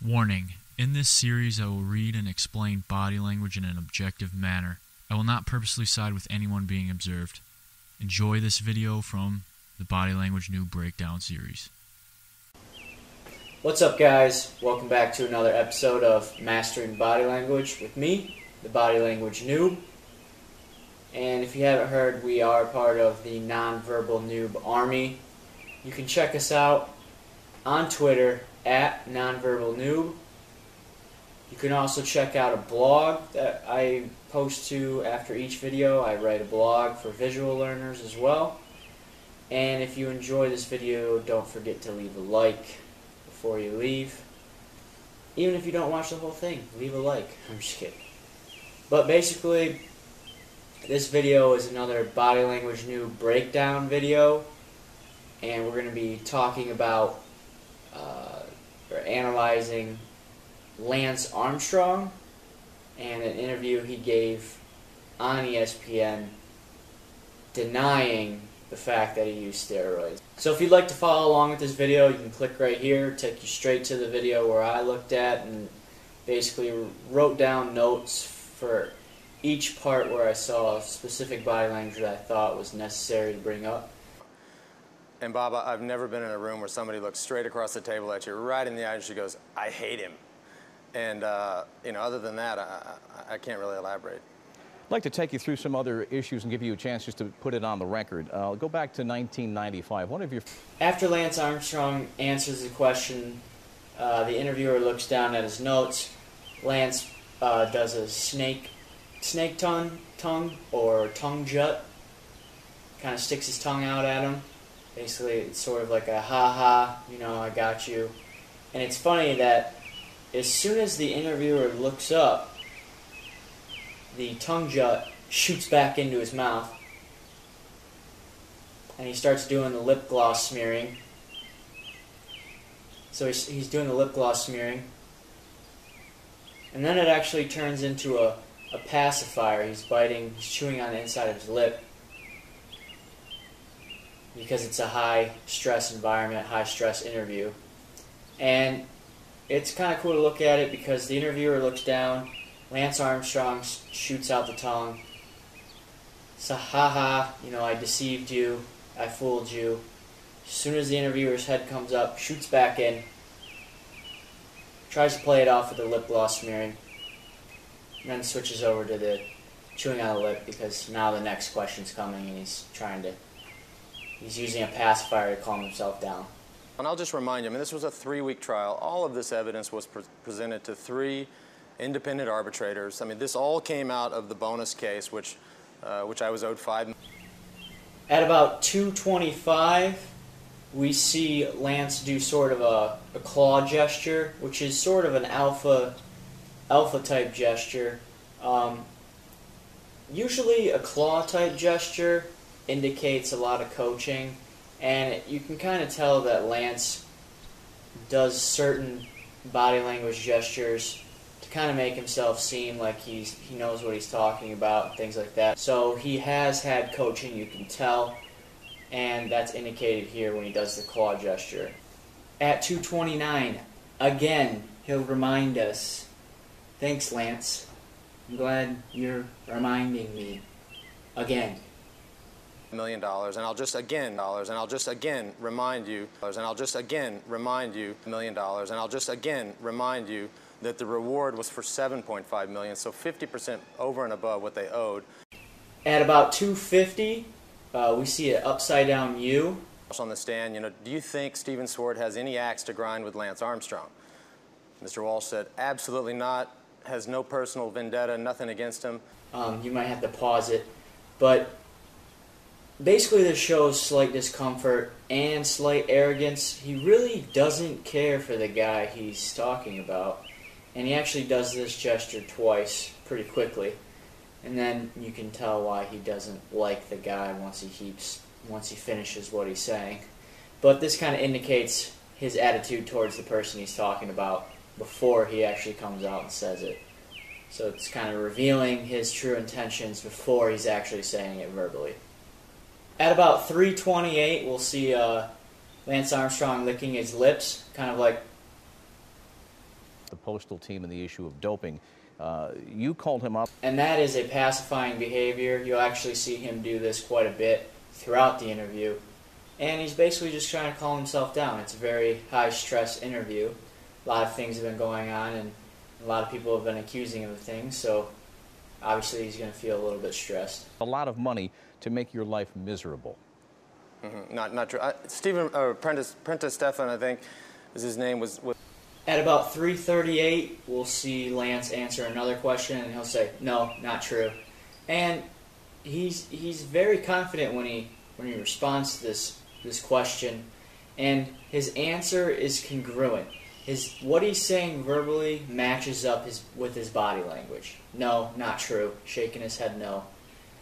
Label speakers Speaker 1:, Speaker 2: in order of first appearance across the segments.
Speaker 1: Warning: in this series I will read and explain body language in an objective manner. I will not purposely side with anyone being observed. Enjoy this video from the Body Language Noob Breakdown series.
Speaker 2: What's up, guys? Welcome back to another episode of Mastering Body Language with me, the Body Language Noob. And if you haven't heard, we are part of the Nonverbal Noob Army. You can check us out on Twitter at Nonverbal Noob. You can also check out a blog that I post to after each video. I write a blog for visual learners as well. And if you enjoy this video, don't forget to leave a like before you leave. Even if you don't watch the whole thing, leave a like. I'm just kidding. But basically, this video is another Body Language Noob breakdown video. And we're going to be talking about or analyzing Lance Armstrong and an interview he gave on ESPN denying the fact that he used steroids. So if you'd like to follow along with this video, you can click right here, take you straight to the video where I looked at and basically wrote down notes for each part where I saw a specific body language that I thought was necessary to bring up.
Speaker 3: And Bob, I've never been in a room where somebody looks straight across the table at you, right in the eye, and she goes, "I hate him." And, other than that, I can't really elaborate.
Speaker 4: I'd like to take you through some other issues and give you a chance just to put it on the record. I'll go back to 1995. One of your...
Speaker 2: After Lance Armstrong answers the question, the interviewer looks down at his notes. Lance does a snake tongue or tongue jut. Kind of sticks his tongue out at him. Basically, it's sort of like a ha-ha, I got you. And it's funny that as soon as the interviewer looks up, the tongue jut shoots back into his mouth, and he starts doing the lip gloss smearing. So he's doing the lip gloss smearing, and then it actually turns into a pacifier. He's chewing on the inside of his lip, because it's a high-stress environment, high-stress interview. And it's kind of cool to look at it because the interviewer looks down, Lance Armstrong shoots out the tongue. It's a ha-ha, I deceived you, I fooled you. As soon as the interviewer's head comes up, shoots back in, tries to play it off with the lip gloss smearing, and then switches over to the chewing on the lip because now the next question's coming and he's using a pacifier to calm himself down.
Speaker 3: And I'll just remind you, this was a 3-week trial. All of this evidence was presented to 3 independent arbitrators. This all came out of the bonus case, which I was owed $5 million.
Speaker 2: At about 2:25, we see Lance do sort of a claw gesture, which is sort of an alpha type gesture. Usually a claw type gesture indicates a lot of coaching, and you can kind of tell that Lance does certain body language gestures to kind of make himself seem like he knows what he's talking about, things like that. So he has had coaching, you can tell, and that's indicated here when he does the claw gesture. At 2:29, again, he'll remind us. Thanks, Lance. I'm glad you're reminding me. Again.
Speaker 3: $1 million, and I'll just again remind you, $1 million, and I'll just again remind you that the reward was for $7.5 million, so 50% over and above what they owed.
Speaker 2: At about 2:50, we see an upside down U.
Speaker 3: On the stand, do you think Steven Swart has any axe to grind with Lance Armstrong? Mr. Walsh said, absolutely not. Has no personal vendetta, nothing against him.
Speaker 2: You might have to pause it, but basically this shows slight discomfort and slight arrogance. He really doesn't care for the guy he's talking about, and he actually does this gesture twice pretty quickly, and then you can tell why he doesn't like the guy once he finishes what he's saying. But this kind of indicates his attitude towards the person he's talking about before he actually comes out and says it. So it's kind of revealing his true intentions before he's actually saying it verbally. At about 3:28, we'll see Lance Armstrong licking his lips, kind of like
Speaker 4: the postal team and the issue of doping. You called him up.
Speaker 2: And that is a pacifying behavior. You'll actually see him do this quite a bit throughout the interview. And he's basically just trying to calm himself down. It's a very high-stress interview. A lot of things have been going on, and a lot of people have been accusing him of things, so obviously he's going to feel a little bit stressed.
Speaker 4: A lot of money to make your life miserable.
Speaker 3: Not true. Prentice Stefan, I think, is his name, was...
Speaker 2: At about 3:38, we'll see Lance answer another question, and he'll say, "No, not true." And he's very confident when he responds to this question, and his answer is congruent. What he's saying verbally matches up with his body language. No, not true. Shaking his head no.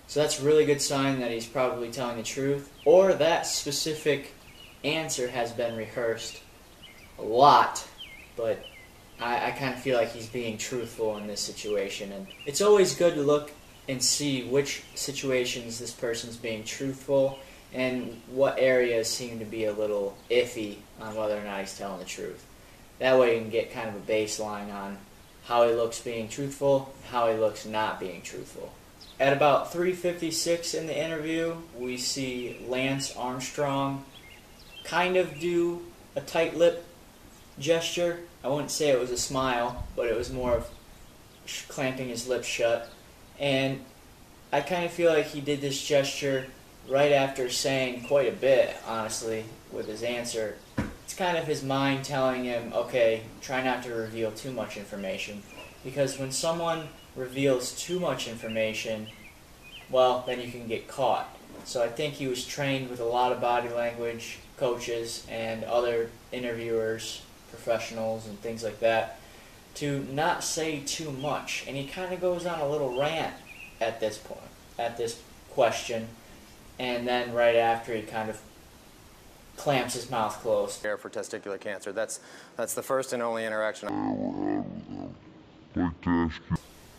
Speaker 2: So that's a really good sign that he's probably telling the truth, or that specific answer has been rehearsed a lot, but I kind of feel like he's being truthful in this situation. And it's always good to look and see which situations this person's being truthful and what areas seem to be a little iffy on whether or not he's telling the truth. That way you can get kind of a baseline on how he looks being truthful, how he looks not being truthful. At about 3:56 in the interview, we see Lance Armstrong kind of do a tight lip gesture. I wouldn't say it was a smile, but it was more of clamping his lips shut. And I kind of feel like he did this gesture right after saying quite a bit, honestly, with his answer. It's kind of his mind telling him, okay, try not to reveal too much information. Because when someone reveals too much information, well, then you can get caught. So I think he was trained with a lot of body language coaches and other interviewers, professionals and things like that, to not say too much. And he kind of goes on a little rant at this point, at this question, and then right after he kind of clamps his mouth closed.
Speaker 3: Care for testicular cancer. That's the first and only interaction.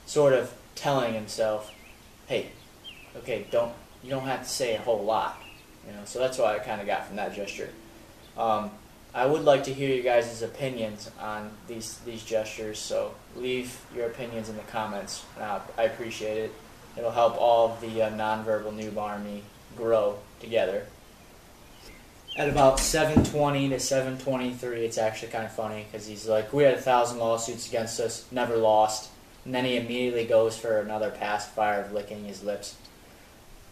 Speaker 2: Sort of telling himself, hey, okay, you don't have to say a whole lot, you know. So that's what I kind of got from that gesture. I would like to hear you guys' opinions on these gestures, so leave your opinions in the comments. I appreciate it. It'll help all of the nonverbal Noob Army grow together. At about 7:20 to 7:23, it's actually kind of funny, because he's like, we had 1,000 lawsuits against us, never lost. And then he immediately goes for another pacifier of licking his lips.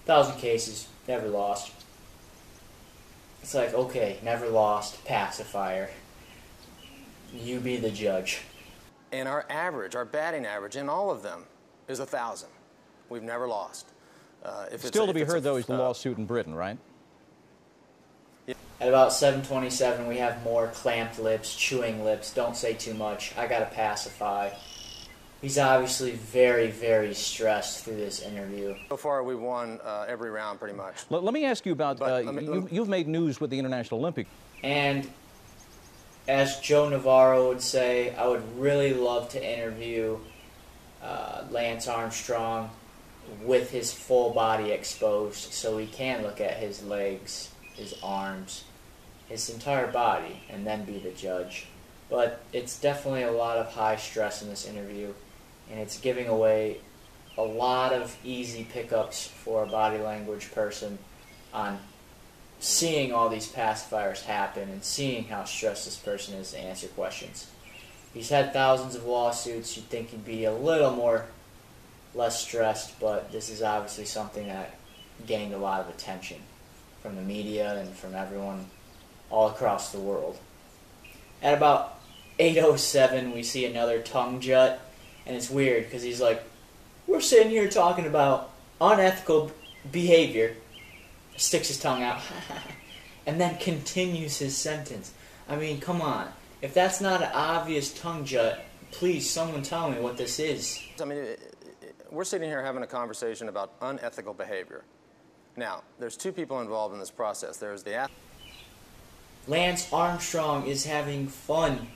Speaker 2: 1,000 cases, never lost. It's like, okay, never lost, pacifier. You be the judge.
Speaker 3: And our average, our batting average in all of them is 1,000. We've never lost.
Speaker 4: Still to be heard, though, is the lawsuit in Britain, right?
Speaker 2: At about 7:27, we have more clamped lips, chewing lips, don't say too much, I gotta pacify. He's obviously very, very stressed through this interview.
Speaker 3: So far, we've won every round pretty much.
Speaker 4: Let me ask you about, you've made news with the International Olympic.
Speaker 2: And as Joe Navarro would say, I would really love to interview Lance Armstrong with his full body exposed, so we can look at his legs, his arms, his entire body, and then be the judge. But it's definitely a lot of high stress in this interview, and it's giving away a lot of easy pickups for a body language person on seeing all these pacifiers happen and seeing how stressed this person is to answer questions. He's had thousands of lawsuits. You'd think he'd be a little less stressed, but this is obviously something that gained a lot of attention from the media and from everyone all across the world. At about 8:07, we see another tongue jut, and it's weird because he's like, we're sitting here talking about unethical behavior, sticks his tongue out, and then continues his sentence. I mean, come on. If that's not an obvious tongue jut, please, someone tell me what this is.
Speaker 3: I mean, we're sitting here having a conversation about unethical behavior. Now, there's two people involved in this process. There's the athlete.
Speaker 2: Lance Armstrong is having fun.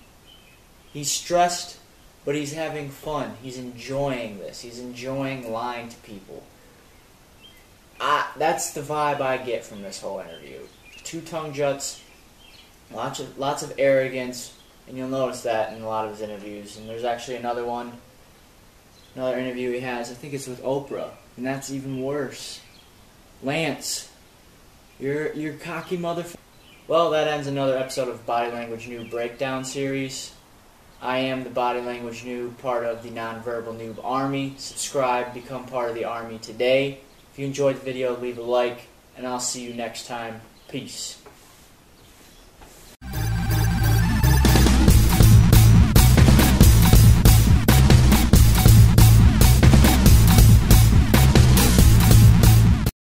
Speaker 2: He's stressed, but he's having fun. He's enjoying this. He's enjoying lying to people. That's the vibe I get from this whole interview. Two tongue juts, lots of arrogance, And you'll notice that in a lot of his interviews. And there's actually another interview he has, I think it's with Oprah, and that's even worse. Lance, you're cocky motherfucker. Well, that ends another episode of Body Language Noob Breakdown series. I am the Body Language Noob, part of the Nonverbal Noob Army. Subscribe, become part of the Army today. If you enjoyed the video, leave a like, and I'll see you next time. Peace.